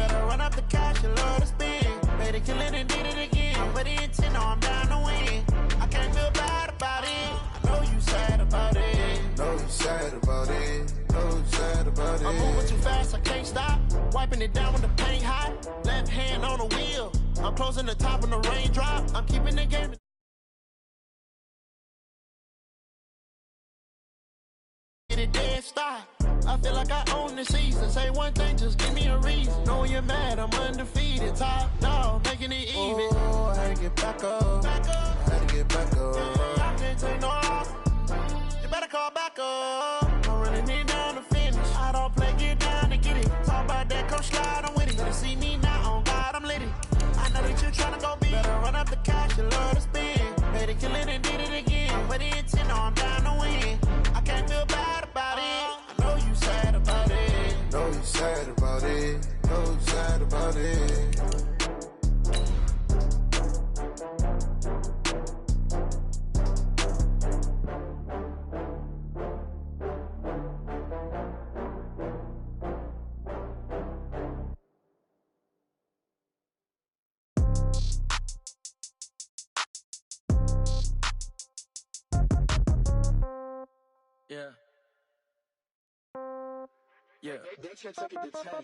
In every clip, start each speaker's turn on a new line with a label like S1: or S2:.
S1: Better run up the cash, you love to spend. Better kill it and did it again. But the intent, no, I'm down to win. I can't feel bad about it. I know you sad about it.
S2: Know you sad about it. Know you sad about it.
S1: I'm moving too fast, I can't stop. Wiping it down when the paint hot. Left hand on the wheel. I'm closing the top when the raindrop. I'm keeping the game. Get it dead stop. I feel like I own the season. Say one thing, just give me a reason. Knowing you're mad, I'm undefeated. Top dog, making it even.
S2: Oh, I had to get back up. I had to get back up.
S1: I can't take no off. You better call back up. I'm running it down to finish. I don't play, get down to get it. Talk about that, come slide, I'm with it. Better see me now, on God, I'm lit it. I know that you're trying to go big. Better run up the cash, you love to spend. Better kill it and did it again. But the intent, no, I'm down to win. I can't feel bad about it. I know you sad about it.
S2: Know you sad about it. Know you sad about it.
S3: Yeah. Yeah.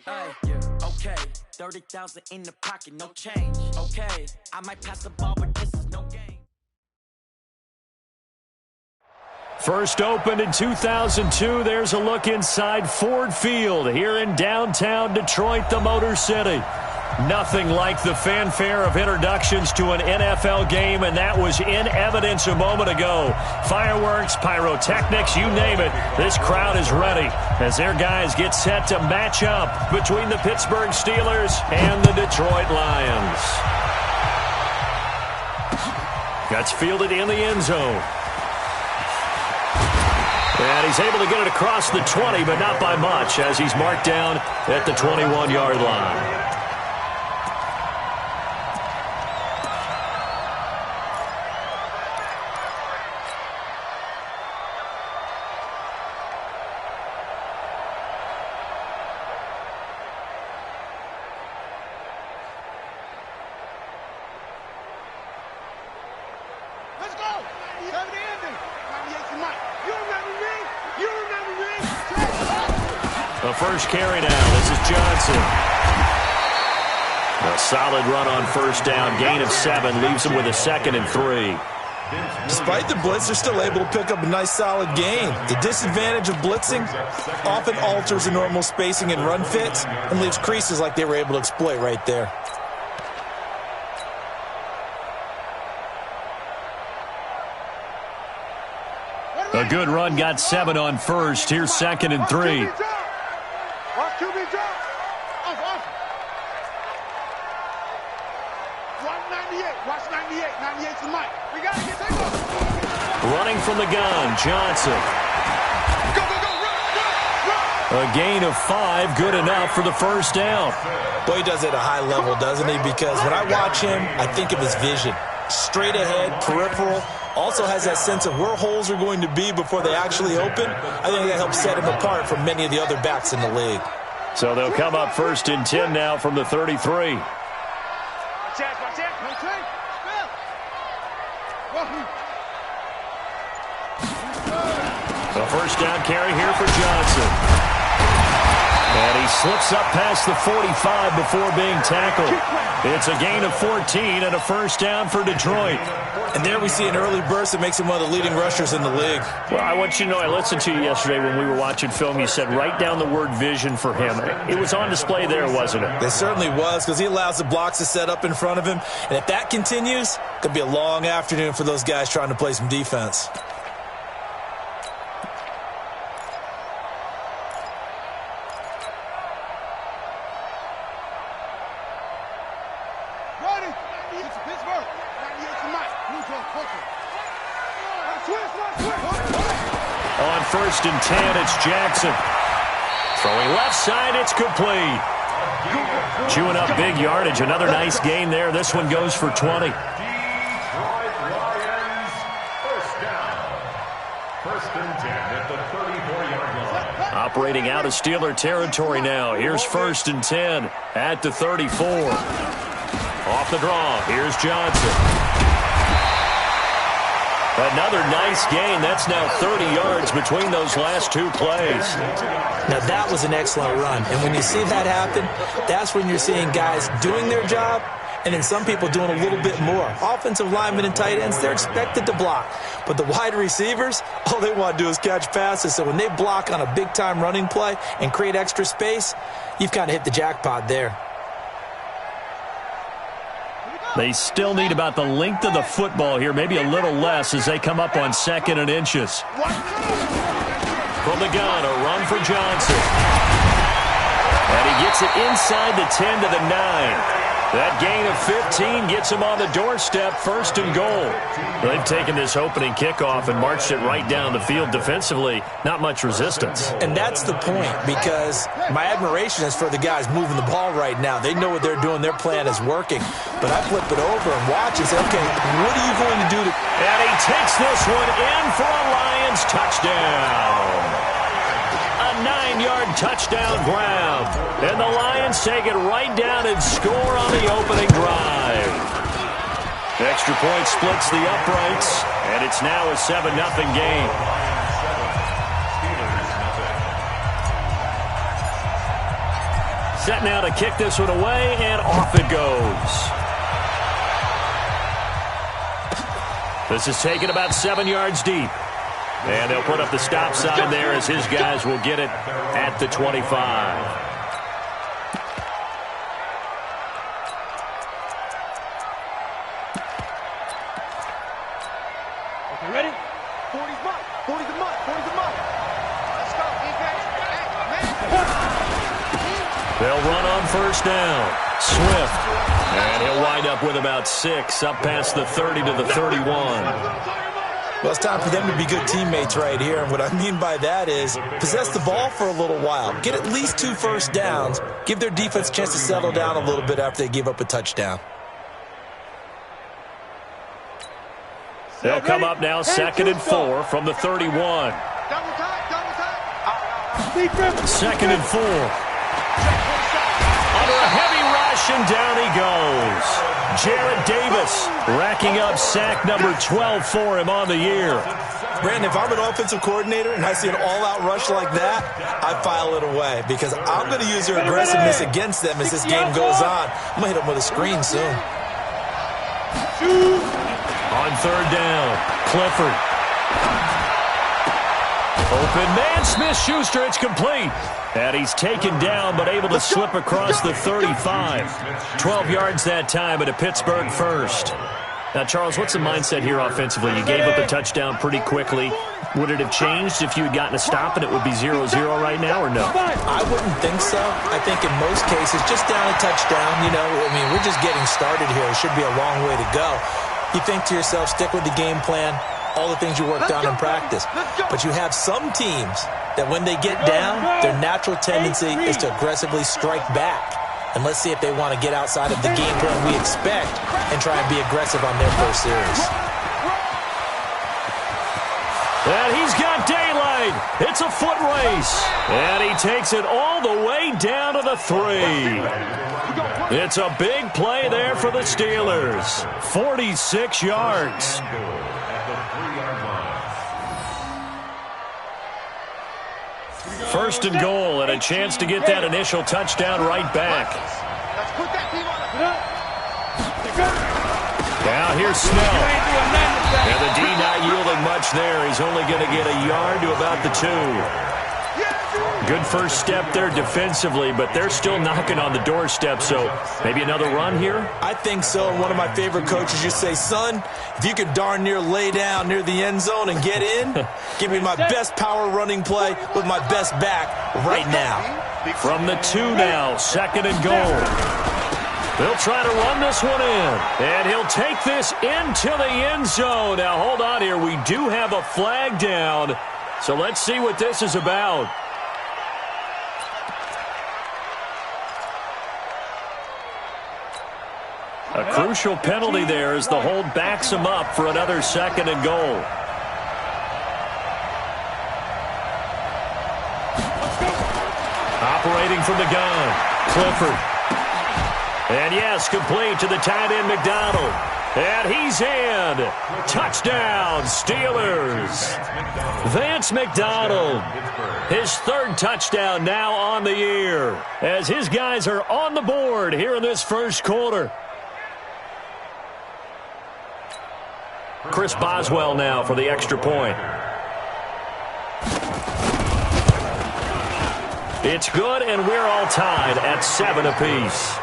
S3: Hey, yeah. Okay. 30,000 in the pocket, no change. Okay. I might pass the ball, but this is no game.
S4: First opened in 2002. There's a look inside Ford Field here in downtown Detroit, the Motor City. Nothing like the fanfare of introductions to an NFL game, and that was in evidence a moment ago. Fireworks, pyrotechnics, you name it. This crowd is ready as their guys get set to match up between the Pittsburgh Steelers and the Detroit Lions. Gets fielded in the end zone. And he's able to get it across the 20, but not by much as he's marked down at the 21-yard line. The first carry down. This is Johnson. A solid run on first down. Gain of 7 leaves him with a 2nd and 3.
S5: Despite the blitz, they're still able to pick up a nice solid gain. The disadvantage of blitzing often alters the normal spacing and run fits and leaves creases like they were able to exploit right there.
S4: A good run, got 7 on first. Here's 2nd and 3. Running from the gun, Johnson. A gain of 5, good enough for the first down.
S5: Boy, he does it at a high level, doesn't he? Because when I watch him, I think of his vision. Straight ahead, peripheral. Also has that sense of where holes are going to be before they actually open. I think that helps set him apart from many of the other backs in the league.
S4: So they'll come up 1st and 10 now from the 33. A first down carry here for Johnson. And he slips up past the 45 before being tackled. It's a gain of 14 and a first down for Detroit.
S5: And there we see an early burst that makes him one of the leading rushers in the league.
S4: Well, I want you to know, I listened to you yesterday when we were watching film. You said write down the word vision for him. It was on display there, wasn't it?
S5: It certainly was, because he allows the blocks to set up in front of him. And if that continues, it could be a long afternoon for those guys trying to play some defense.
S4: On 1st and 10, it's Jackson. Throwing left side, it's complete. Chewing up big yardage. Another nice gain there. This one goes for 20. First and 10 at the 34-yard line. Operating out of Steeler territory now. Here's first and 10 at the 34. Off the draw. Here's Johnson. Another nice gain. That's now 30 yards between those last two plays.
S5: Now, that was an excellent run. And when you see that happen, that's when you're seeing guys doing their job and then some people doing a little bit more. Offensive linemen and tight ends, they're expected to block. But the wide receivers, all they want to do is catch passes. So when they block on a big-time running play and create extra space, you've kind of hit the jackpot there.
S4: They still need about the length of the football here, maybe a little less as they come up on 2nd and inches. From the gun, a run for Johnson. And he gets it inside the 10 to the 9. That gain of 15 gets him on the doorstep, first and goal. They've taken this opening kickoff and marched it right down the field defensively. Not much resistance.
S5: And that's the point, because my admiration is for the guys moving the ball right now. They know what they're doing. Their plan is working. But I flip it over and watch and say, okay, what are you going to do to...
S4: And he takes this one in for a Lions touchdown. A 9-yard touchdown grab. And the Lions take it right down and score on the opening drive. Extra point splits the uprights, and it's now a 7-0 game. Set now to kick this one away, and off it goes. This is taken about 7 yards deep. And they'll put up the stop sign there as his guys will get it at the 25.
S6: Okay, ready? 40's mud. 40's the mud. 40's the mud. Let's go, defense.
S4: They'll run on first down. Swift. And he'll wind up with about 6 up past the 30 to the 31.
S5: Well, it's time for them to be good teammates right here. And what I mean by that is possess the ball for a little while. Get at least 2 first downs. Give their defense a chance to settle down a little bit after they give up a touchdown.
S4: They'll come up now 2nd and 4 from the 31.
S6: Double time.
S4: 2nd and 4. Under a heavy rush, and down he goes. Jarrett Davis racking up sack number 12 for him on the year.
S5: Brandon, if I'm an offensive coordinator and I see an all-out rush like that, I file it away because I'm going to use their aggressiveness against them as this game goes on. I'm going to hit them with a screen soon.
S4: On 3rd down, Clifford. Open man, Smith-Schuster, it's complete. And he's taken down, but able to slip across the 35. 12 yards that time at a Pittsburgh first. Now, Charles, what's the mindset here offensively? You gave up a touchdown pretty quickly. Would it have changed if you had gotten a stop and it would be 0-0 right now, or no?
S5: I wouldn't think so. I think in most cases, just down a touchdown, you know, I mean, we're just getting started here. It should be a long way to go. You think to yourself, stick with the game plan, all the things you worked on in practice. But you have some teams that when they get down, their natural tendency is to aggressively strike back. And let's see if they want to get outside of the game plan we expect and try and be aggressive on their first series.
S4: And he's got daylight. It's a foot race. And he takes it all the way down to the 3. It's a big play there for the Steelers. 46 yards. First and goal, and a chance to get that initial touchdown right back. Now here's Snell. And the D not yielding much there. He's only going to get a yard to about the 2. Good first step there defensively, but they're still knocking on the doorstep, so maybe another run here?
S5: I think so. And one of my favorite coaches used to say, son, if you could darn near lay down near the end zone and get in, give me my best power running play with my best back right now.
S4: From the 2 now, 2nd and goal. They'll try to run this one in, and he'll take this into the end zone. Now, hold on here. We do have a flag down, so let's see what this is about. A crucial penalty there as the hold backs him up for another 2nd and goal. Operating from the gun, Clifford. And yes, complete to the tight end, McDonald. And he's in. Touchdown, Steelers. Vance McDonald. His third touchdown now on the year as his guys are on the board here in this first quarter. Chris Boswell now for the extra point. It's good, and we're all tied at 7 apiece.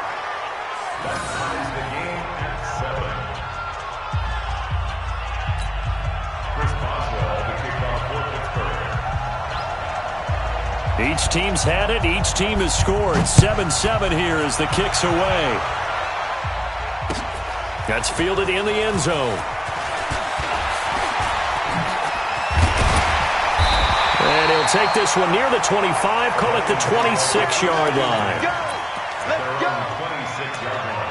S4: Each team's had it. Each team has scored. 7-7 here as the kick's away. That's fielded in the end zone. And he'll take this one near the 25, call it the 26-yard line.
S6: Let's go.
S2: 26-yard line.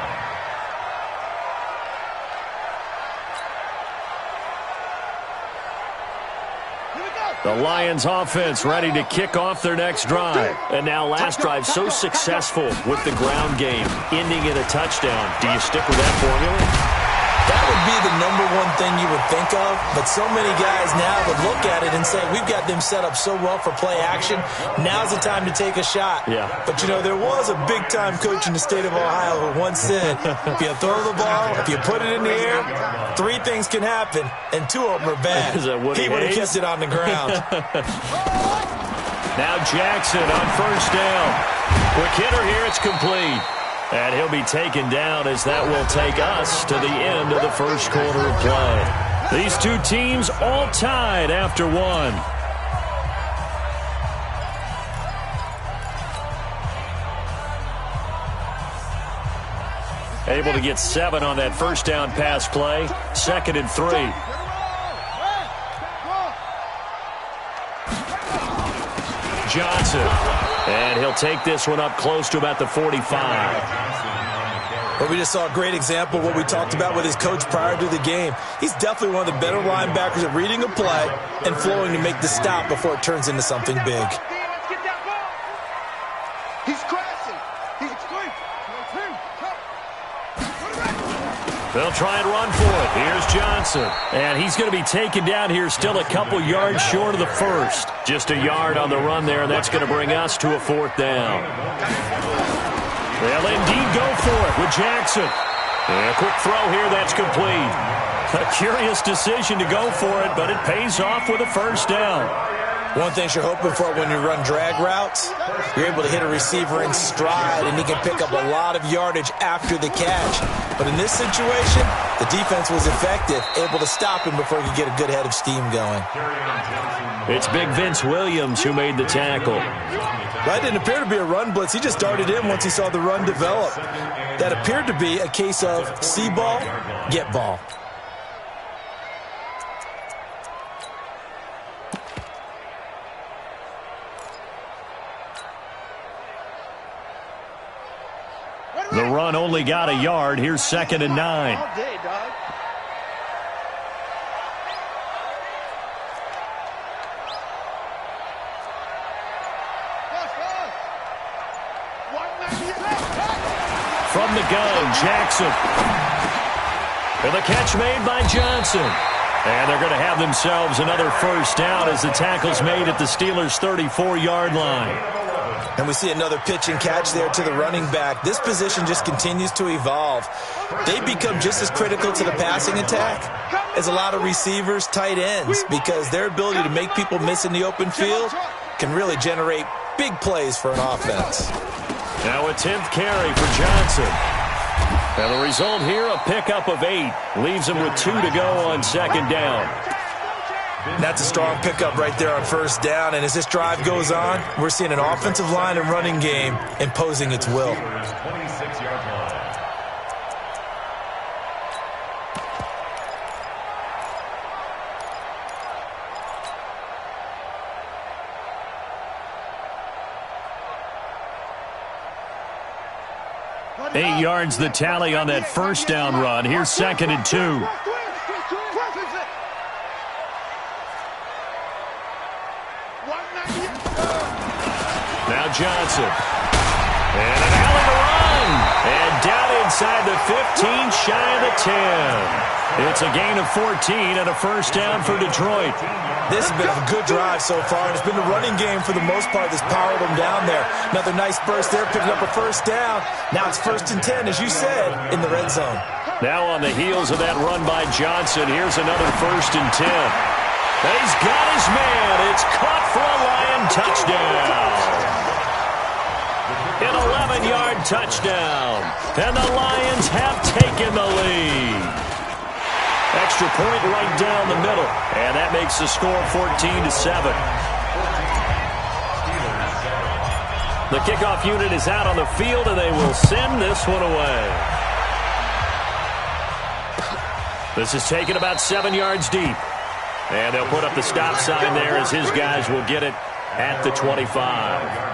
S4: The Lions offense ready to kick off their next drive. And now last drive so successful with the ground game, ending in a touchdown. Do you stick with that formula?
S5: That would be the number one thing you would think of, but so many guys now would look at it and say, we've got them set up so well for play action, now's the time to take a shot.
S4: Yeah.
S5: But, you know, there was a big-time coach in the state of Ohio who once said, if you throw the ball, if you put it in the air, 3 things can happen, and 2 of them are bad. He would have kept it on the ground.
S4: Now Jackson on first down. Quick hitter here, it's complete. And he'll be taken down as that will take us to the end of the first quarter of play. These two teams all tied after 1. Able to get 7 on that first down pass play. 2nd and 3. Johnson. And he'll take this one up close to about the 45.
S5: But we just saw a great example of what we talked about with his coach prior to the game. He's definitely one of the better linebackers at reading a play and flowing to make the stop before it turns into something big.
S6: He's crashing. He's free.
S4: They'll try and run for it. Here's Johnson. And he's going to be taken down here still a couple yards short of the first. Just a yard on the run there, and that's going to bring us to a 4th down. They'll indeed go for it with Jackson. And a quick throw here, that's complete. A curious decision to go for it, but it pays off with a first down.
S5: One thing you're hoping for when you run drag routes, you're able to hit a receiver in stride, and he can pick up a lot of yardage after the catch. But in this situation, the defense was effective, able to stop him before he could get a good head of steam going.
S4: It's big Vince Williams who made the tackle.
S5: That didn't appear to be a run blitz. He just darted in once he saw the run develop. That appeared to be a case of see ball, get ball.
S4: The run only got a yard. Here's 2nd and 9.
S6: All day, dog.
S4: From the gun, Jackson. And the catch made by Johnson. And they're going to have themselves another first down as the tackle's made at the Steelers' 34-yard line.
S5: And we see another pitch and catch there to the running back. This position just continues to evolve. They become just as critical to the passing attack as a lot of receivers, tight ends, because their ability to make people miss in the open field can really generate big plays for an offense.
S4: Now a 10th carry for Johnson. And the result here, a pickup of 8. Leaves him with 2 to go on 2nd down.
S5: That's a strong pickup right there on first down. And as this drive goes on, we're seeing an offensive line and running game imposing its will.
S4: Eight yards the tally on that first down run. Here's 2nd and 2. Now Johnson. And an alley to run. And down inside the 15, shy of the 10. It's a gain of 14 and a first down for Detroit.
S5: This has been a good drive so far, and it's been the running game for the most part that's powered them down there. Another nice burst there, picking up a first down. Now it's 1st and 10, as you said, in the red zone.
S4: Now on the heels of that run by Johnson, here's another 1st and 10. And he's got his man. It's caught for a Lion touchdown. An 11-yard touchdown. And the Lions have taken the lead. Extra point right down the middle. And that makes the score 14-7. The kickoff unit is out on the field, and they will send this one away. This is taken about 7 yards deep. And they'll put up the stop sign there as his guys will get it at the 25.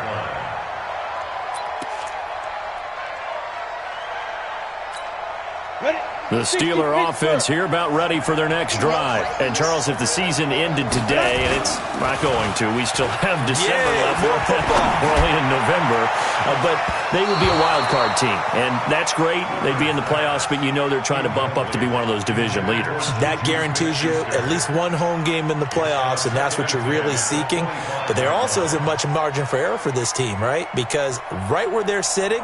S4: The Steeler offense here about ready for their next drive. And, Charles, if the season ended today, and it's not going to, we still have December left. We're only in November. But they would be a wild card team. And that's great. They'd be in the playoffs, but you know they're trying to bump up to be one of those division leaders.
S5: That guarantees you at least one home game in the playoffs, and that's what you're really seeking. But there also isn't much margin for error for this team, right? Because right where they're sitting,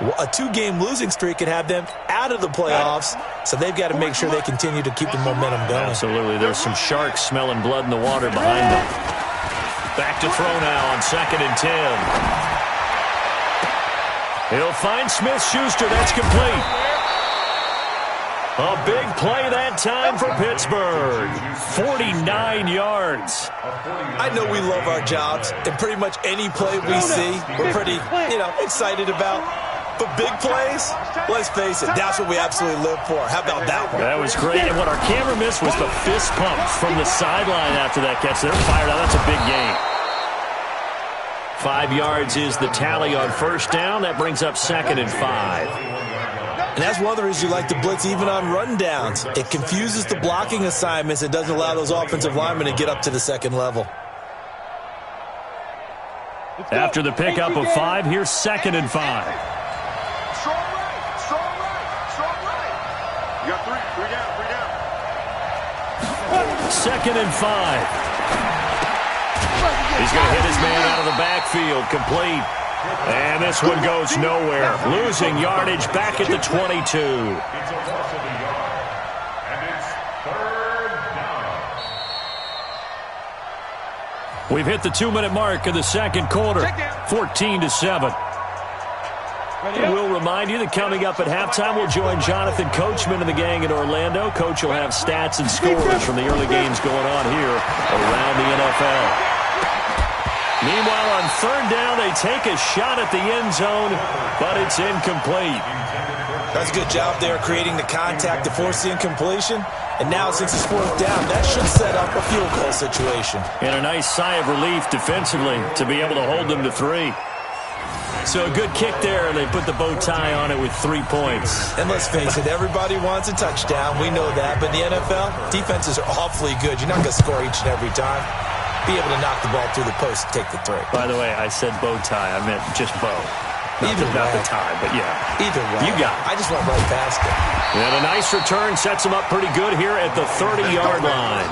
S5: a 2-game losing streak could have them out of the playoffs, so they've got to make sure they continue to keep the momentum going.
S4: Absolutely. There's some sharks smelling blood in the water behind them. Back to throw now on 2nd and 10. He'll find Smith-Schuster. That's complete. A big play that time for Pittsburgh. 49 yards.
S5: I know we love our jobs, and pretty much any play we see, we're pretty, excited about. But big plays, let's face it, that's what we absolutely live for. How about that one?
S4: That was great. And what our camera missed was the fist pump from the sideline after that catch. They're fired out. That's a big gain. 5 yards is the tally on first down. That brings up 2nd and 5.
S5: And that's one of the reasons you like to blitz even on rundowns. It confuses the blocking assignments. It doesn't allow those offensive linemen to get up to the second level.
S4: After the pickup of 5, here's 2nd and 5.
S6: Strong right. You got three down.
S4: 2nd and 5. He's going to hit his man out of the backfield, complete. And this one goes nowhere. Losing yardage back at the 22. We've hit the 2-minute mark of the second quarter. 14-7. We'll remind you that coming up at halftime, we'll join Jonathan Coachman and the gang in Orlando. Coach will have stats and scores from the early games going on here around the NFL. Meanwhile, on 3rd down, they take a shot at the end zone, but it's incomplete.
S5: That's a good job there creating the contact to force the incompletion. And now, since it's 4th down, that should set up a field goal situation.
S4: And a nice sigh of relief defensively to be able to hold them to 3. So a good kick there, and they put the bow tie on it with 3 points.
S5: And let's face it, everybody wants a touchdown. We know that. But in the NFL, defenses are awfully good. You're not going to score each and every time. Be able to knock the ball through the post and take the 3.
S4: By the way, I said bow tie. I meant just bow. Not the tie, but yeah.
S5: Either way.
S4: You got it.
S5: I just went right past it.
S4: And a nice return sets him up pretty good here at the 30-yard line.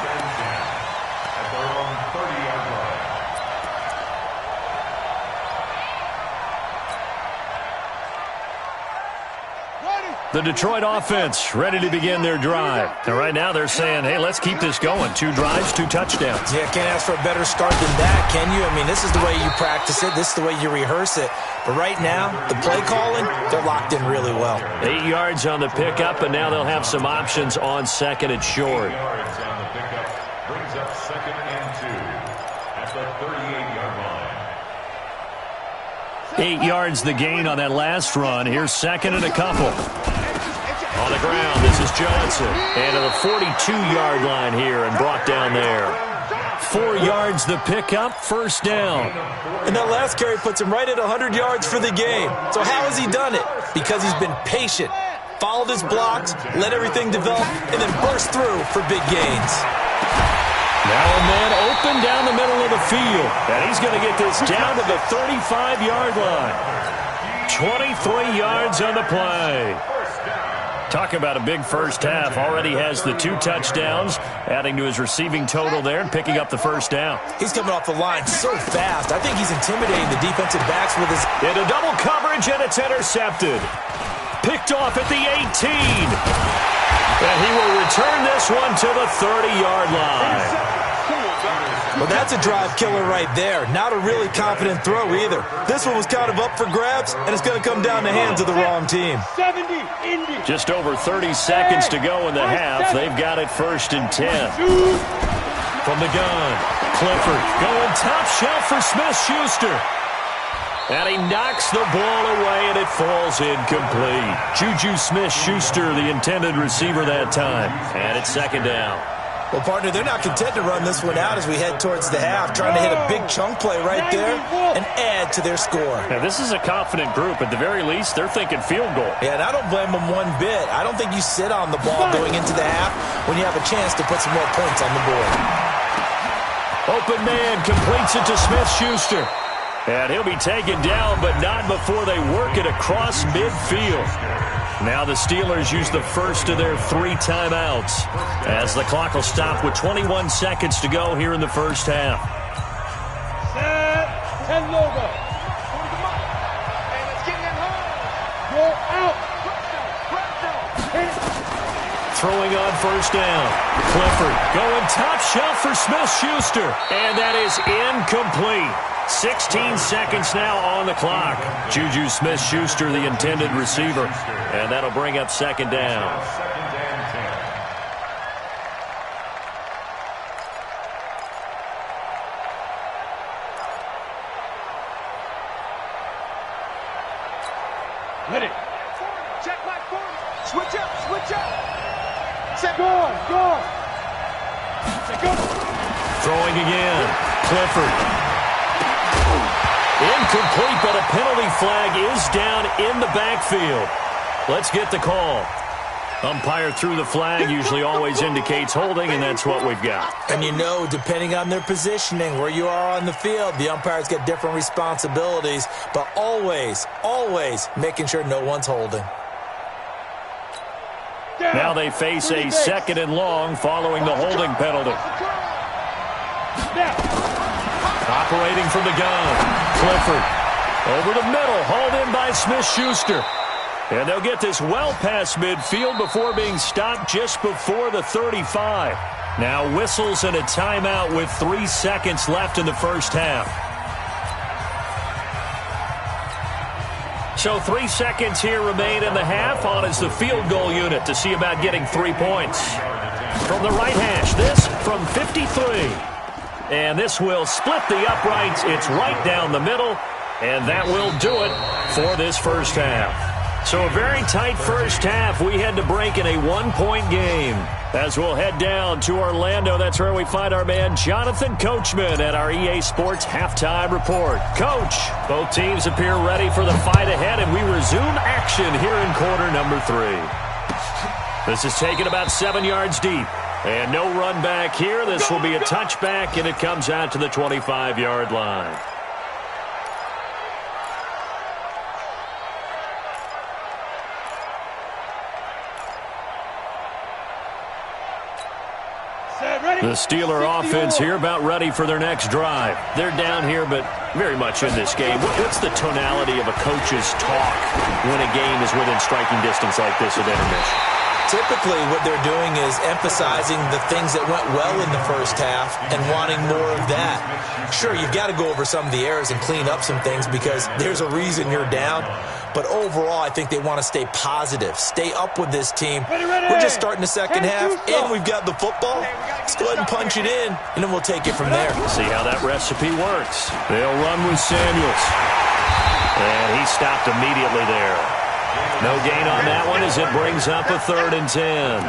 S4: The Detroit offense ready to begin their drive. And right now they're saying, hey, let's keep this going. 2 drives, 2 touchdowns.
S5: Yeah, can't ask for a better start than that, can you? I mean, this is the way you practice it. This is the way you rehearse it. But right now, the play calling, they're locked in really well.
S4: 8 yards on the pickup, and now they'll have some options on 2nd and short.
S7: 8 yards on the pickup brings up 2nd and 2 at the 38-yard line.
S4: 8 yards the gain on that last run. Here's 2nd and a couple. On the ground, this is Johnson. And to the 42-yard line here and brought down there. 4 yards the pickup, first down.
S5: And that last carry puts him right at 100 yards for the game. So how has he done it? Because he's been patient, followed his blocks, let everything develop, and then burst through for big gains.
S4: Now a man open down the middle of the midfield. And he's going to get this down to the 35-yard line. 23 yards on the play. Talk about a big first half. Already has the 2 touchdowns, adding to his receiving total there and picking up the first down.
S5: He's coming off the line so fast. I think he's intimidating the defensive backs with his...
S4: Into double coverage, and it's intercepted. Picked off at the 18. And he will return this one to the 30-yard line.
S5: Well, that's a drive killer right there. Not a really confident throw either. This one was kind of up for grabs, and it's going to come down the hands of the wrong team.
S4: Just over 30 seconds to go in the half. They've got it 1st and 10. From the gun, Clifford going top shelf for Smith-Schuster. And he knocks the ball away, and it falls incomplete. Juju Smith-Schuster, the intended receiver that time. And it's 2nd down.
S5: Well, partner, they're not content to run this one out as we head towards the half, trying to hit a big chunk play right there and add to their score.
S4: Now, this is a confident group. At the very least, they're thinking field goal.
S5: Yeah, and I don't blame them one bit. I don't think you sit on the ball going into the half when you have a chance to put some more points on the board.
S4: Open man completes it to Smith-Schuster. And he'll be taken down, but not before they work it across midfield. Now the Steelers use the first of their 3 timeouts as the clock will stop with 21 seconds to go here in the first half.
S6: Set and logo. And it's getting it home. Go out.
S4: Throwing on 1st down. Clifford going top shelf for Smith-Schuster. And that is incomplete. 16 seconds now on the clock. Juju Smith-Schuster, the intended receiver. And that'll bring up 2nd down.
S6: Ready. Check back forward. Switch up, switch up. Set. Go on, go on. Set, go.
S4: Throwing again. Clifford. Incomplete, but a penalty flag is down in the backfield. Let's get the call. Umpire threw the flag, usually always indicates holding, and that's what we've got.
S5: And you know, depending on their positioning, where you are on the field, the umpires get different responsibilities, but always, always making sure no one's holding.
S4: Now they face a 2nd and long following the holding penalty. Operating from the gun, Clifford. Over the middle, hauled in by Smith-Schuster. And they'll get this well past midfield before being stopped just before the 35. Now whistles and a timeout with 3 seconds left in the first half. So 3 seconds here remain in the half. On is the field goal unit to see about getting 3 points. From the right hash, this from 53. And this will split the uprights. It's right down the middle. And that will do it for this first half. So a very tight first half. We had to break in a 1-point game. As we'll head down to Orlando, that's where we find our man Jonathan Coachman at our EA Sports Halftime Report. Coach, both teams appear ready for the fight ahead, and we resume action here in quarter number 3. This is taken about 7 yards deep. And no run back here. This will be a touchback, and it comes out to the 25-yard line. The Steeler offense here about ready for their next drive. They're down here, but very much in this game. What's the tonality of a coach's talk when a game is within striking distance like this at intermission?
S5: Typically, what they're doing is emphasizing the things that went well in the first half and wanting more of that. Sure, you've got to go over some of the errors and clean up some things because there's a reason you're down. But overall, I think they want to stay positive, stay up with this team. We're just starting the second half, and we've got the football. Let's go ahead and punch it in, and then we'll take it from there.
S4: See how that recipe works. They'll run with Samuels. And he stopped immediately there. No gain on that one as it brings up a 3rd and 10.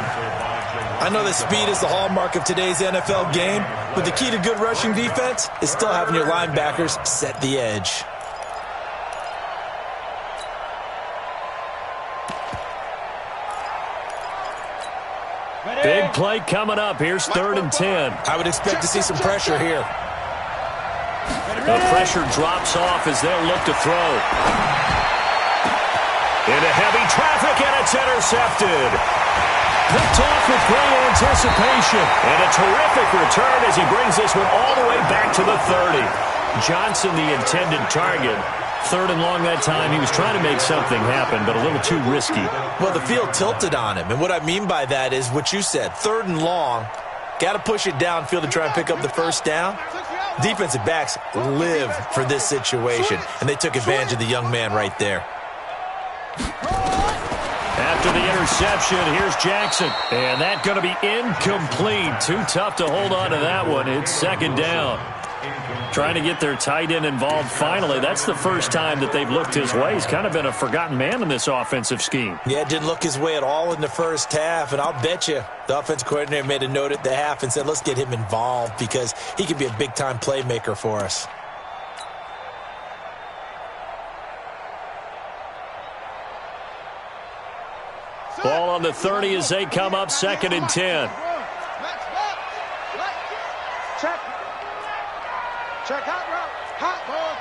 S5: I know that speed is the hallmark of today's NFL game, but the key to good rushing defense is still having your linebackers set the edge.
S4: Big play coming up. Here's 3rd and 10.
S5: I would expect to see some pressure here.
S4: The pressure drops off as they'll look to throw. Into heavy traffic, and it's intercepted. Picked off with great anticipation. And a terrific return as he brings this one all the way back to the 30. Johnson, the intended target. 3rd and long that time. He was trying to make something happen, but a little too risky.
S5: Well, the field tilted on him. And what I mean by that is what you said. 3rd and long. Got to push it downfield to try and pick up the first down. Defensive backs live for this situation, and they took advantage of the young man right there.
S4: After the interception, here's Jackson. And that's going to be incomplete. Too tough to hold on to that one. It's 2nd down. Trying to get their tight end involved finally. That's the first time that they've looked his way. He's kind of been a forgotten man in this offensive scheme.
S5: Yeah, it didn't look his way at all in the first half. And I'll bet you the offensive coordinator made a note at the half and said, let's get him involved because he could be a big-time playmaker for us.
S4: Ball on the 30 as they come up 2nd and 10.
S6: Check out route. Hot ball,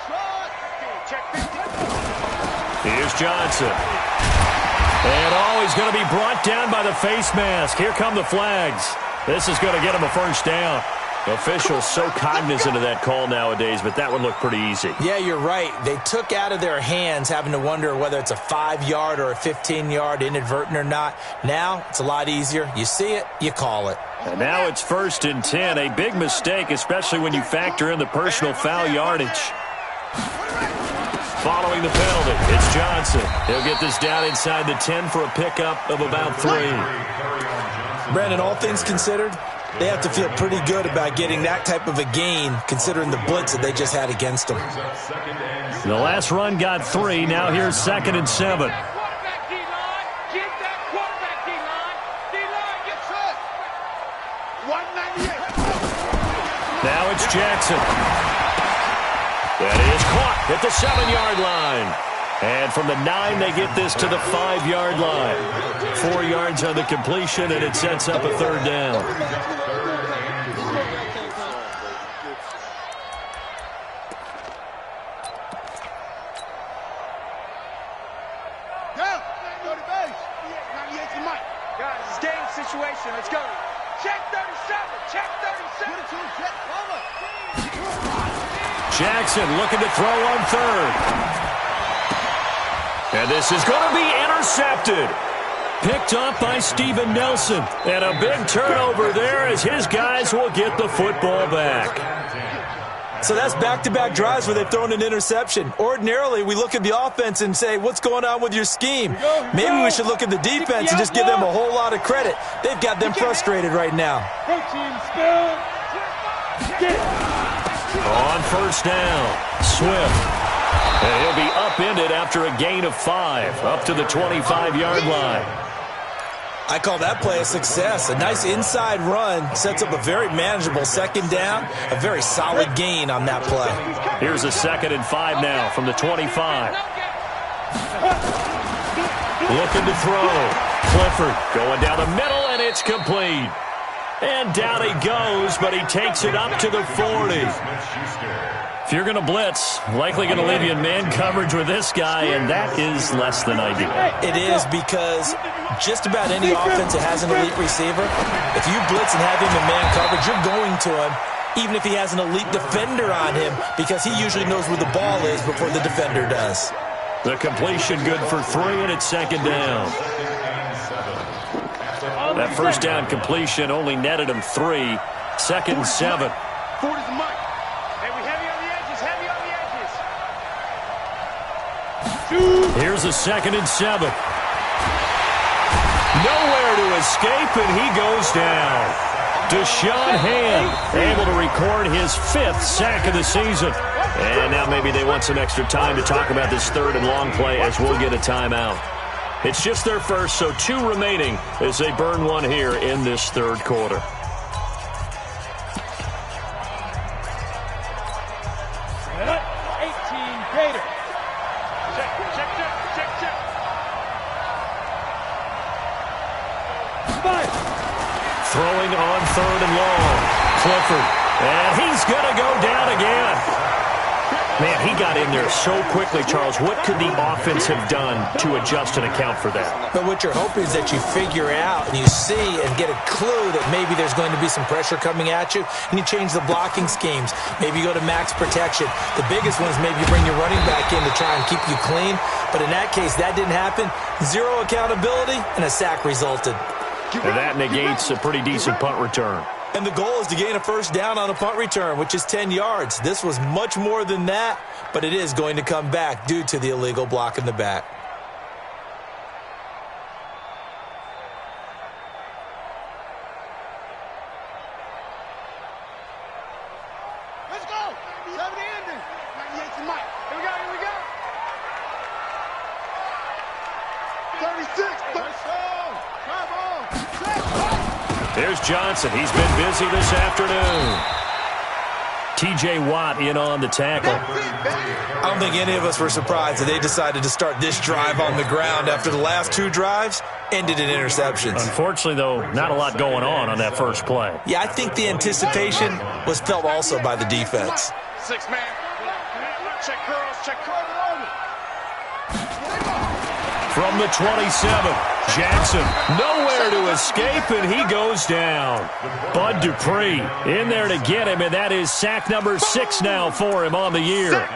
S6: check 50.
S4: Here's Johnson. And he's going to be brought down by the face mask. Here come the flags. This is going to get him a first down. Officials so cognizant of that call nowadays, but that would look pretty easy.
S5: Yeah, you're right. They took out of their hands having to wonder whether it's a 5-yard or a 15-yard inadvertent or not. Now it's a lot easier. You see it, you call it.
S4: And now it's 1st and 10. A big mistake, especially when you factor in the personal foul yardage. Following the penalty, it's Johnson. He'll get this down inside the 10 for a pickup of about 3.
S5: Brandon, all things considered, they have to feel pretty good about getting that type of a gain considering the blitz that they just had against them.
S4: The last run got 3. Now here's 2nd and 7. Now it's Jackson. That is caught at the 7-yard line. And from the 9, they get this to the 5-yard line. 4 yards on the completion, and it sets up a 3rd down.
S6: Go to base. 98 to Mike. Guys, it's game situation. Let's go. Check 37. Check 37. Check over.
S4: Jackson looking to throw on 3rd. And this is going to be intercepted. Picked up by Steven Nelson. And a big turnover there as his guys will get the football back.
S5: So that's back-to-back drives where they've thrown an interception. Ordinarily, we look at the offense and say, what's going on with your scheme? Maybe we should look at the defense and just give them a whole lot of credit. They've got them frustrated right now.
S4: On 1st down, Swift. And he'll be upended after a gain of 5, up to the 25-yard line.
S5: I call that play a success. A nice inside run sets up a very manageable 2nd down, a very solid gain on that play.
S4: Here's a 2nd and 5 now from the 25. Looking to throw. Clifford going down the middle, and it's complete. And down he goes, but he takes it up to the 40. If you're going to blitz, likely going to leave you in man coverage with this guy, and that is less than ideal.
S5: It is because just about any offense that has an elite receiver, if you blitz and have him in man coverage, you're going to him, even if he has an elite defender on him, because he usually knows where the ball is before the defender does.
S4: The completion good for 3, and it's 2nd down. That 1st down completion only netted him 3. 2nd and 7.
S6: 40's the Mike. Hey, we heavy on the edges, heavy on the edges.
S4: Here's a 2nd and 7. Nowhere to escape, and he goes down. Deshaun Hand able to record his 5th sack of the season. And now maybe they want some extra time to talk about this 3rd and long play as we'll get a timeout. It's just their first, so 2 remaining as they burn 1 here in this 3rd quarter. Throwing on 3rd and long. Clifford. And he's going to go down again. Man, he got in there so quickly, Charles. What could the offense have done to adjust and account for that?
S5: But what you're hoping is that you figure out and you see and get a clue that maybe there's going to be some pressure coming at you, and you change the blocking schemes. Maybe you go to max protection. The biggest one is maybe you bring your running back in to try and keep you clean. But in that case, that didn't happen. Zero accountability, and a sack resulted.
S4: And that negates a pretty decent punt return.
S5: And the goal is to gain a first down on a punt return, which is 10 yards. This was much more than that, but it is going to come back due to the illegal block in the back.
S6: Let's go. 70 ending. 98 to Mike. Here we go. Here we go. 36. Come on.
S4: Here's Johnson. He's been busy this afternoon. T.J. Watt in on the tackle.
S5: I don't think any of us were surprised that they decided to start this drive on the ground after the last two drives ended in interceptions.
S4: Unfortunately, though, not a lot going on that first play.
S5: Yeah, I think the anticipation was felt also by the defense.
S6: 6-man. Check curls. Check curls.
S4: From the 27, Jackson nowhere to escape, and he goes down. Bud Dupree in there to get him, and that is sack number 6 now for him on the year.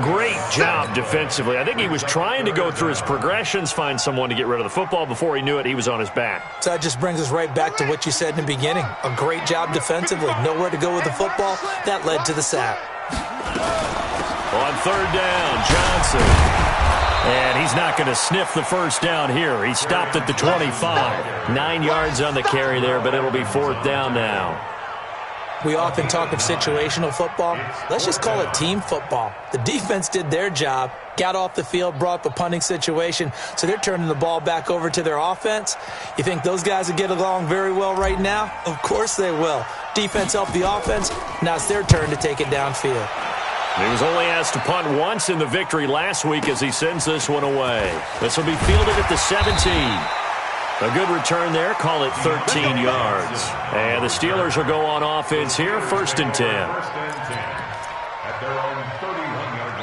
S4: Great job defensively. I think he was trying to go through his progressions, find someone to get rid of the football. Before he knew it, he was on his back.
S5: So that just brings us right back to what you said in the beginning. A great job defensively. Nowhere to go with the football. That led to the sack.
S4: On third down, Johnson. And he's not going to sniff the first down here. He stopped at the 25. 9 yards on the carry there, but it'll be fourth down now.
S5: We often talk of situational football. Let's just call it team football. The defense did their job, got off the field, brought up a punting situation, so they're turning the ball back over to their offense. You think those guys will get along very well right now? Of course they will. Defense helped the offense. Now it's their turn to take it downfield.
S4: He was only asked to punt once in the victory last week as he sends this one away. This will be fielded at the 17. A good return there. Call it 13 yards. And the Steelers will go on offense here. First and 10.
S7: First and 10 at their own 31-yard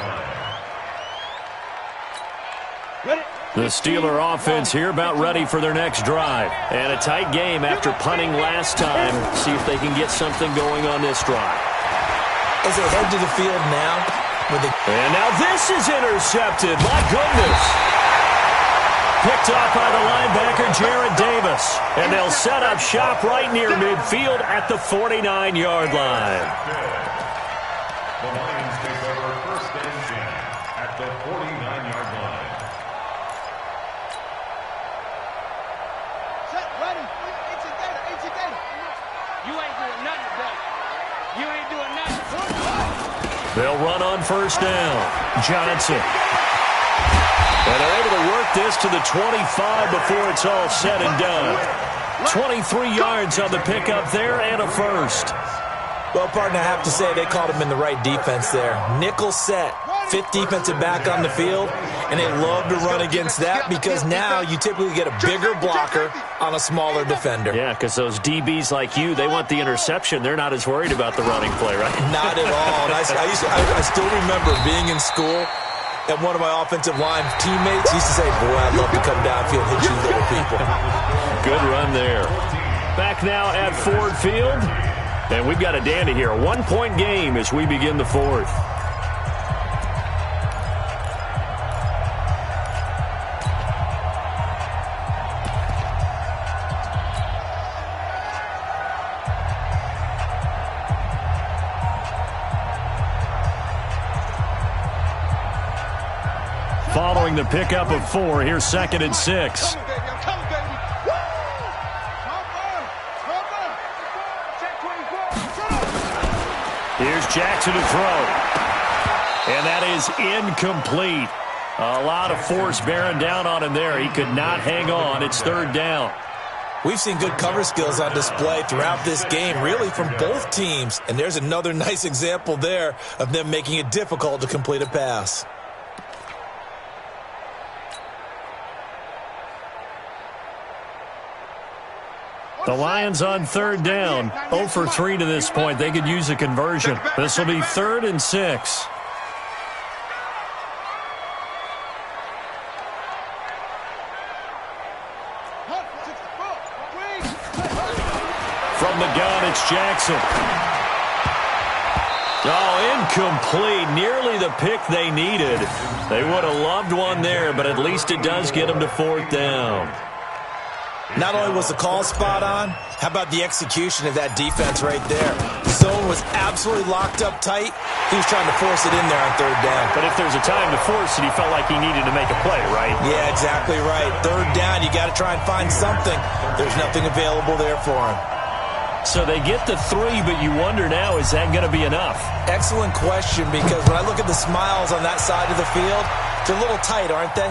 S7: line.
S4: The Steeler offense here about ready for their next drive. And a tight game after punting last time. See if they can get something going on this drive.
S5: As they head to the field now.
S4: And now this is intercepted. My goodness. Picked off by the linebacker, Jarrett Davis. And they'll set up shop right near midfield at the 49-yard line.
S7: The Lions take over first and 10 at the 49-yard line.
S6: Set, ready. It's your data. You ain't doing nothing today. You ain't doing nothing.
S4: They'll run on first down. Johnson. And they're able to work this to the 25 before it's all said and done. 23 yards on the pickup there and a first.
S5: Well, partner, I have to say they called him in the right defense there. Nickel set. Fifth defensive back on the field, and they love to run against that because now you typically get a bigger blocker on a smaller defender.
S4: Yeah, because those DBs like you, they want the interception. They're not as worried about the running play, right?
S5: Not at all. And I still remember being in school, and one of my offensive line teammates used to say, boy, I'd love to come downfield and hit you little people.
S4: Good run there. Back now at Ford Field, and we've got a dandy here. A one-point game as we begin the fourth. Following the pickup of 4, here's second and 6. Here's Jackson to throw. And that is incomplete. A lot of force bearing down on him there. He could not hang on. It's third down.
S5: We've seen good cover skills on display throughout this game, really from both teams. And there's another nice example there of them making it difficult to complete a pass.
S4: The Lions on third down. 0 for 3 to this point. They could use a conversion. This will be 3rd and 6. It's Jackson. Oh, incomplete. Nearly the pick they needed. They would have loved one there, but at least it does get them to 4th down.
S5: Not only was the call spot on, how about the execution of that defense right there? The zone was absolutely locked up tight. He was trying to force it in there on 3rd down.
S4: But if there's a time to force it, he felt like he needed to make a play, right?
S5: Yeah, exactly right. 3rd down, you got to try and find something. There's nothing available there for him.
S4: So they get the 3, but you wonder now, is that going to be enough?
S5: Excellent question, because when I look at the smiles on that side of the field, they're a little tight, aren't they?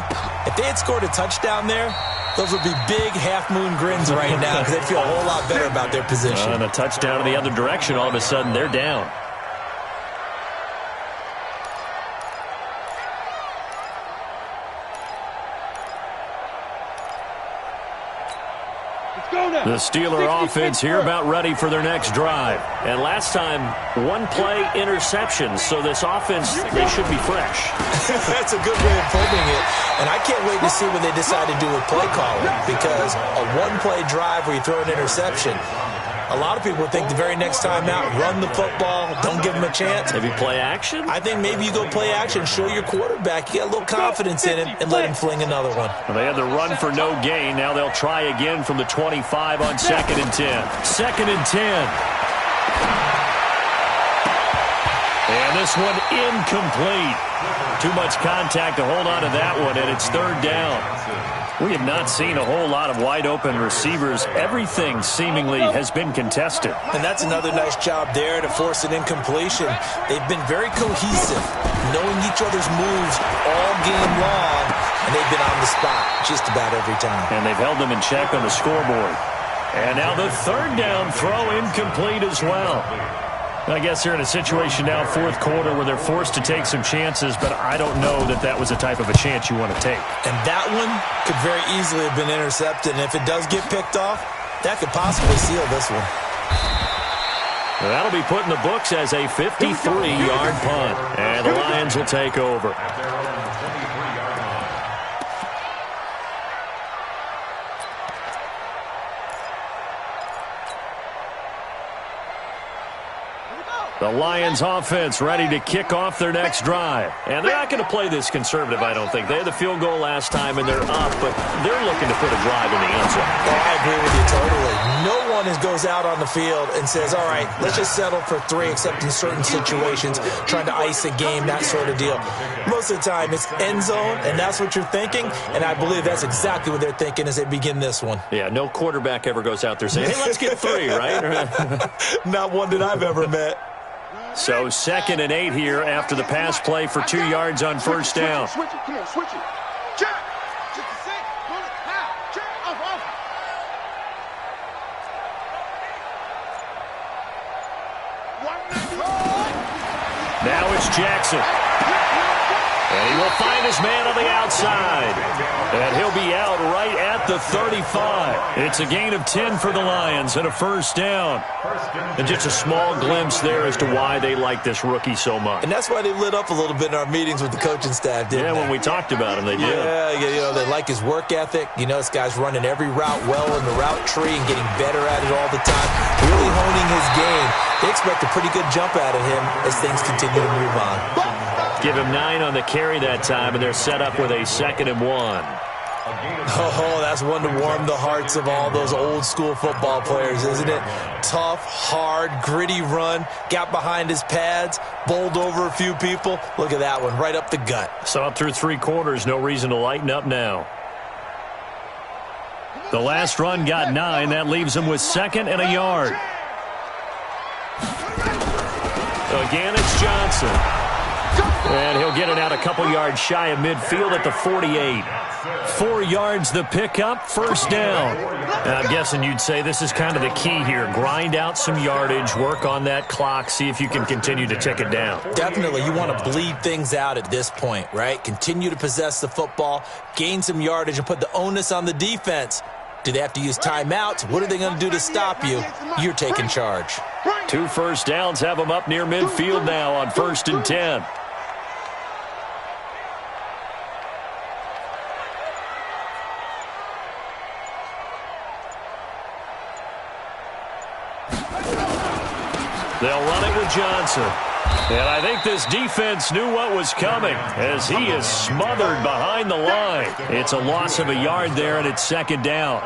S5: If they had scored a touchdown there, those would be big half-moon grins right now because they'd feel a whole lot better about their position.
S4: And a touchdown in the other direction, all of a sudden they're down. The Steeler offense here about ready for their next drive. And last time, 1-play interception. So this offense, they should be fresh.
S5: That's a good way of putting it. And I can't wait to see what they decide to do with play calling. Because a 1-play drive where you throw an interception, a lot of people think the very next time out, run the football, don't give them a chance.
S4: Maybe play action?
S5: I think maybe you go play action, show your quarterback you got a little confidence in him, and let him fling another one.
S4: Well, they had the run for no gain. Now they'll try again from the 25 on 2nd and 10. 2nd and 10. And this one incomplete. Too much contact to hold on to that one, and it's 3rd down. We have not seen a whole lot of wide-open receivers. Everything seemingly has been contested.
S5: And that's another nice job there to force an incompletion. They've been very cohesive, knowing each other's moves all game long, and they've been on the spot just about every time.
S4: And they've held them in check on the scoreboard. And now the 3rd down throw incomplete as well. I guess they're in a situation now, 4th quarter, where they're forced to take some chances, but I don't know that that was the type of a chance you want to take.
S5: And that one could very easily have been intercepted, and if it does get picked off, that could possibly seal this one.
S4: Well, that'll be put in the books as a 53-yard punt, and the Lions will take over. The Lions offense ready to kick off their next drive. And they're not going to play this conservative, I don't think. They had the field goal last time, and they're up, but they're looking to put a drive in the end zone.
S5: Oh, I agree with you totally. No one goes out on the field and says, all right, let's just settle for 3, except in certain situations, trying to ice a game, that sort of deal. Most of the time, it's end zone, and that's what you're thinking, and I believe that's exactly what they're thinking as they begin this one.
S4: Yeah, no quarterback ever goes out there saying, hey, let's get 3, right?
S5: Not one that I've ever met.
S4: So 2nd and 8 here after the pass play for 2 yards on 1st down.
S6: Switch it, come on, switch it. Check. Just a sec. Pull it. Now. Check. Off.
S4: Now it's Jackson. And he will find his man on the outside. And he'll be out right at the 35. It's a gain of 10 for the Lions and a 1st down. And just a small glimpse there as to why they like this rookie so much.
S5: And that's why they lit up a little bit in our meetings with the coaching staff, didn't they?
S4: Yeah, when we talked about him, they did.
S5: Yeah, they like his work ethic. This guy's running every route well in the route tree and getting better at it all the time. Really honing his game. They expect a pretty good jump out of him as things continue to move on.
S4: Give him 9 on the carry that time, and they're set up with a 2nd and 1.
S5: Oh, that's one to warm the hearts of all those old-school football players, isn't it? Tough, hard, gritty run, got behind his pads, bowled over a few people. Look at that one, right up the gut.
S4: So up through 3 quarters, no reason to lighten up now. The last run got 9. That leaves him with 2nd and a yard. Again, it's Johnson. And he'll get it out a couple yards shy of midfield at the 48. 4 yards the pickup, 1st down. And I'm guessing you'd say this is kind of the key here. Grind out some yardage, work on that clock, see if you can continue to tick it down.
S5: Definitely. You want to bleed things out at this point, right? Continue to possess the football, gain some yardage, and put the onus on the defense. Do they have to use timeouts? What are they going to do to stop you? You're taking charge.
S4: 2 first downs have them up near midfield now on 1st and 10. They'll run it with Johnson. And I think this defense knew what was coming as he is smothered behind the line. It's a loss of a yard there, and it's second down.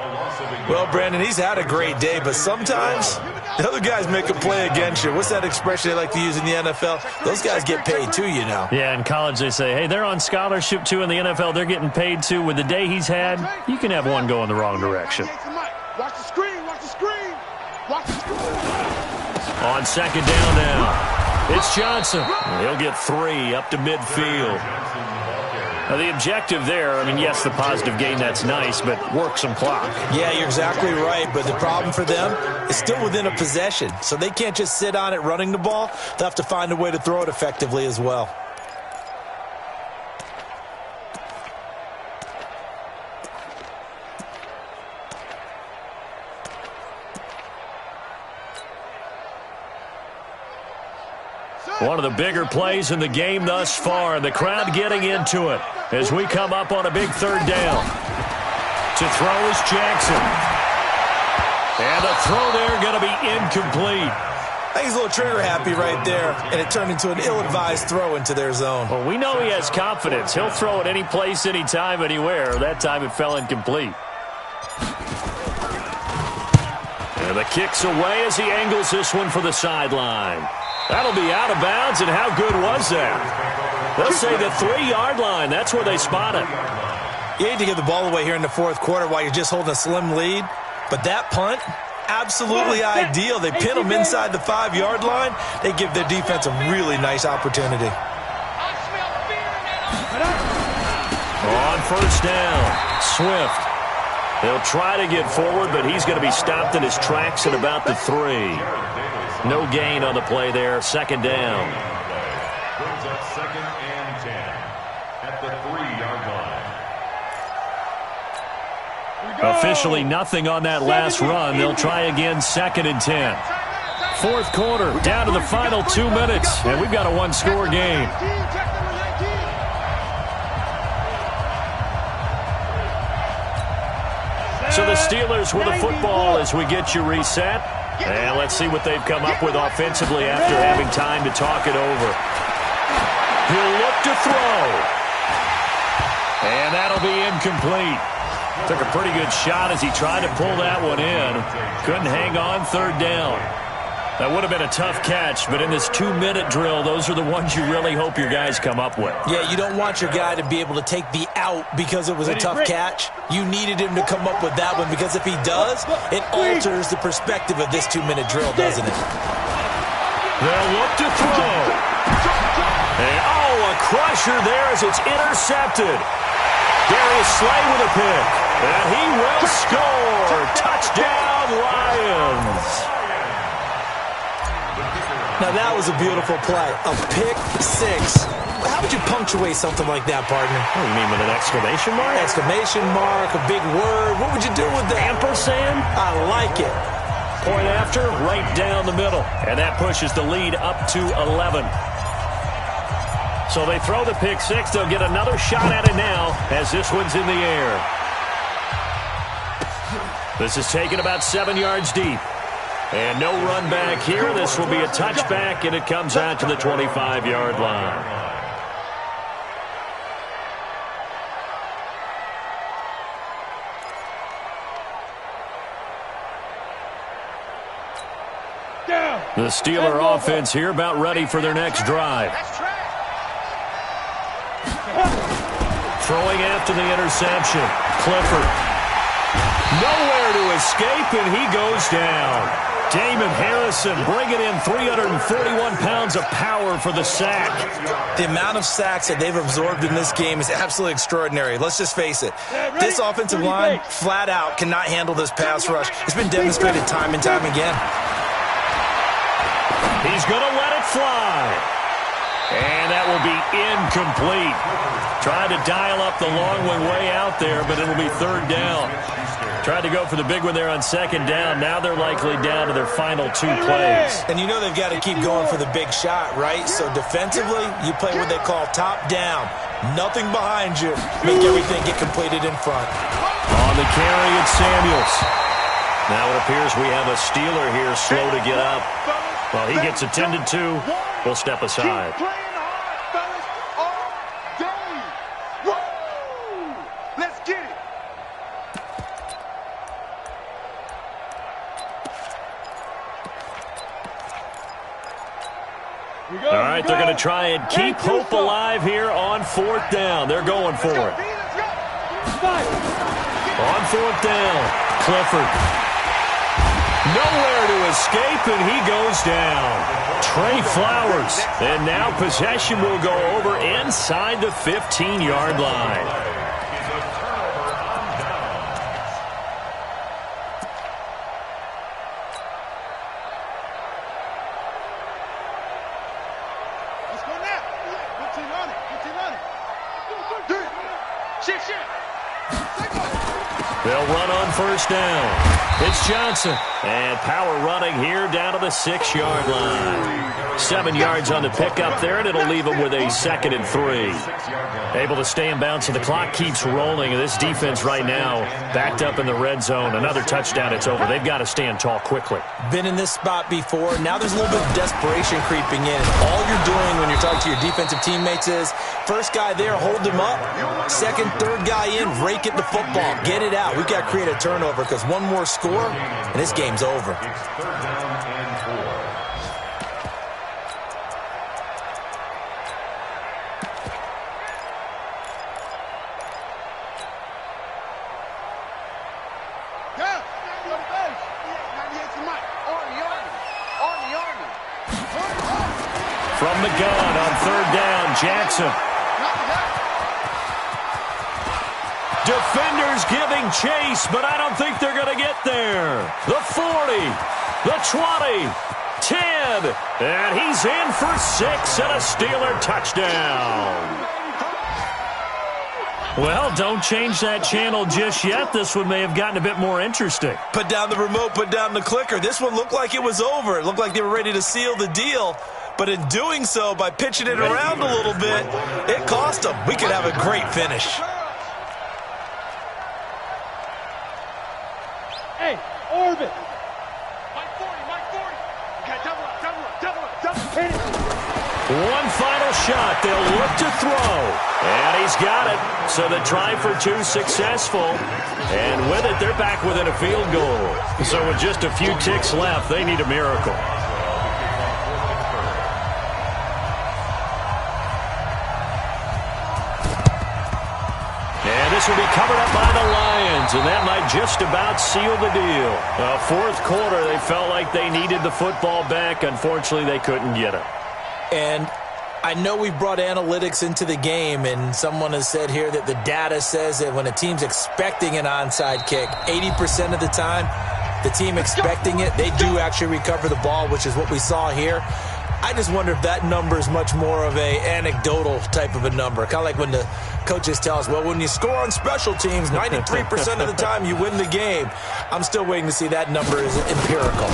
S5: Well, Brandon, he's had a great day, but sometimes the other guys make a play against you. What's that expression they like to use in the NFL? Those guys get paid too, you know.
S4: Yeah, in college they say, hey, they're on scholarship too. In the NFL, they're getting paid too. With the day he's had, you can have one go in the wrong direction.
S6: Watch the screen, watch the screen, watch the screen.
S4: On second down now. It's Johnson. He'll get 3 up to midfield. Now, the objective there, I mean, yes, the positive gain, that's nice, but work some clock.
S5: Yeah, you're exactly right, but the problem for them is still within a possession, so they can't just sit on it running the ball. They'll have to find a way to throw it effectively as well.
S4: One of the bigger plays in the game thus far, and the crowd getting into it as we come up on a big third down. To throw is Jackson. And the throw there going to be incomplete.
S5: I think he's a little trigger happy right there, and it turned into an ill-advised throw into their zone.
S4: Well, we know he has confidence. He'll throw it any place, anytime, anywhere. That time it fell incomplete. And the kick's away as he angles this one for the sideline. That'll be out of bounds, and how good was that? They'll say the 3-yard line. That's where they spot it.
S5: You hate to give the ball away here in the fourth quarter while you're just holding a slim lead, but that punt, absolutely ideal. They pin them inside the 5-yard line. They give their defense a really nice opportunity.
S4: On first down, Swift. He'll try to get forward, but he's going to be stopped in his tracks at about the 3. No gain on the play there. Second down.
S7: Brings up 2nd and 10 at the 3-yard line.
S4: Officially nothing on that last run. They'll try again 2nd and 10. Fourth quarter, down to the final 2 minutes, and we've got a one-score game. So the Steelers with the football as we get you reset. And let's see what they've come up with offensively after having time to talk it over. He'll look to throw. And that'll be incomplete. Took a pretty good shot as he tried to pull that one in. Couldn't hang on, third down. That would have been a tough catch, but in this 2-minute drill, those are the ones you really hope your guys come up with.
S5: Yeah, you don't want your guy to be able to take the out because it was a tough catch. You needed him to come up with that one because if he does, it alters the perspective of this 2-minute drill, doesn't it?
S4: They'll look to throw. And, a crusher there as it's intercepted. Darius Slay with a pick. And he will score. Touchdown, Lions.
S5: Now, that was a beautiful play. A pick 6. How would you punctuate something like that, partner?
S4: What do you mean, with an exclamation mark?
S5: Exclamation mark, a big word. What would you do with that?
S4: Ampersand?
S5: I like it.
S4: Point after, right down the middle. And that pushes the lead up to 11. So they throw the pick 6. They'll get another shot at it now as this one's in the air. This is taken about 7 yards deep. And no run back here. This will be a touchback, and it comes out to the 25-yard line. The Steeler offense here about ready for their next drive. Throwing after the interception. Clifford. Nowhere to escape, and he goes down. Damon Harrison bringing in 341 pounds of power for the sack.
S5: The amount of sacks that they've absorbed in this game is absolutely extraordinary. Let's just face it. This offensive line, flat out, cannot handle this pass rush. It's been demonstrated time and time again.
S4: He's going to let it fly. And that will be incomplete. Tried to dial up the long one way out there, but it'll be third down. Tried to go for the big one there on second down. Now they're likely down to their final 2 plays.
S5: And you know they've got to keep going for the big shot, right? So defensively, you play what they call top down. Nothing behind you. Make everything get completed in front.
S4: On the carry, it's Samuels. Now it appears we have a Steeler here slow to get up. Well, he ggets attended to. We'll step aside.
S6: Keep playing hard, fellas, all day. Woo! Let's get it.
S4: All right, they're going to try and keep hope alive here on 4th down. They're going for it. On 4th down, Clifford. Nowhere to escape, and he goes down. Trey Flowers. And now possession will go over inside the 15-yard line. They'll run on 1st down. It's Johnson. And power running here down to the 6-yard line. 7 yards on the pickup there, and it'll leave them with a 2nd and 3. Able to stay in bounds, and the clock keeps rolling. And this defense right now backed up in the red zone. Another touchdown, it's over. They've got to stand tall quickly.
S5: Been in this spot before. Now there's a little bit of desperation creeping in. All you're doing when you're talking to your defensive teammates is, first guy there, hold him up. Second, third guy in, rake it the football. Get it out. We've got to create a turnover because one more score, and this game's over.
S7: It's 3rd down and 4.
S4: From the gun on 3rd down, Jackson. Defenders giving chase, but I don't think they're going to get there. The 40, the 20, 10, and he's in for 6 and a Steeler touchdown. Well, don't change that channel just yet. This one may have gotten a bit more interesting.
S5: Put down the remote, put down the clicker. This one looked like it was over. It looked like they were ready to seal the deal. But in doing so, by pitching it around a little bit, it cost them. We could have a great finish.
S6: Hey, orbit. Mike 40, Mike 40. Okay, double up. Hit it.
S4: One final shot. They'll look to throw. And he's got it. So the try for 2 successful. And with it, they're back within a field goal. So with just a few ticks left, they need a miracle. This will be covered up by the Lions, and that might just about seal the deal. 4th quarter, they felt like they needed the football back. Unfortunately, they couldn't get it.
S5: And I know we've brought analytics into the game, and someone has said here that the data says that when a team's expecting an onside kick, 80% of the time, the team expecting it, they do actually recover the ball, which is what we saw here. I just wonder if that number is much more of a anecdotal type of a number. Kind of like when the coaches tell us, well, when you score on special teams, 93% of the time you win the game. I'm still waiting to see that number is empirical.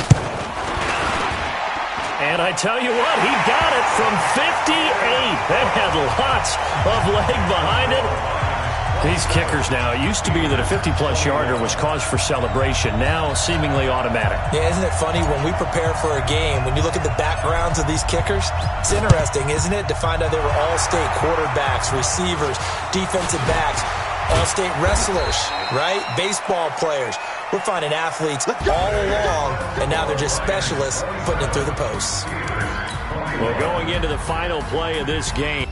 S4: And I tell you what, he got it from 58. That had lots of leg behind it. These kickers now, it used to be that a 50-plus yarder was cause for celebration. Now, seemingly automatic.
S5: Yeah, isn't it funny when we prepare for a game, when you look at the backgrounds of these kickers, it's interesting, isn't it, to find out they were all-state quarterbacks, receivers, defensive backs, all-state wrestlers, right? Baseball players. We're finding athletes all along, and now they're just specialists putting it through the posts.
S4: Well, going into the final play of this game.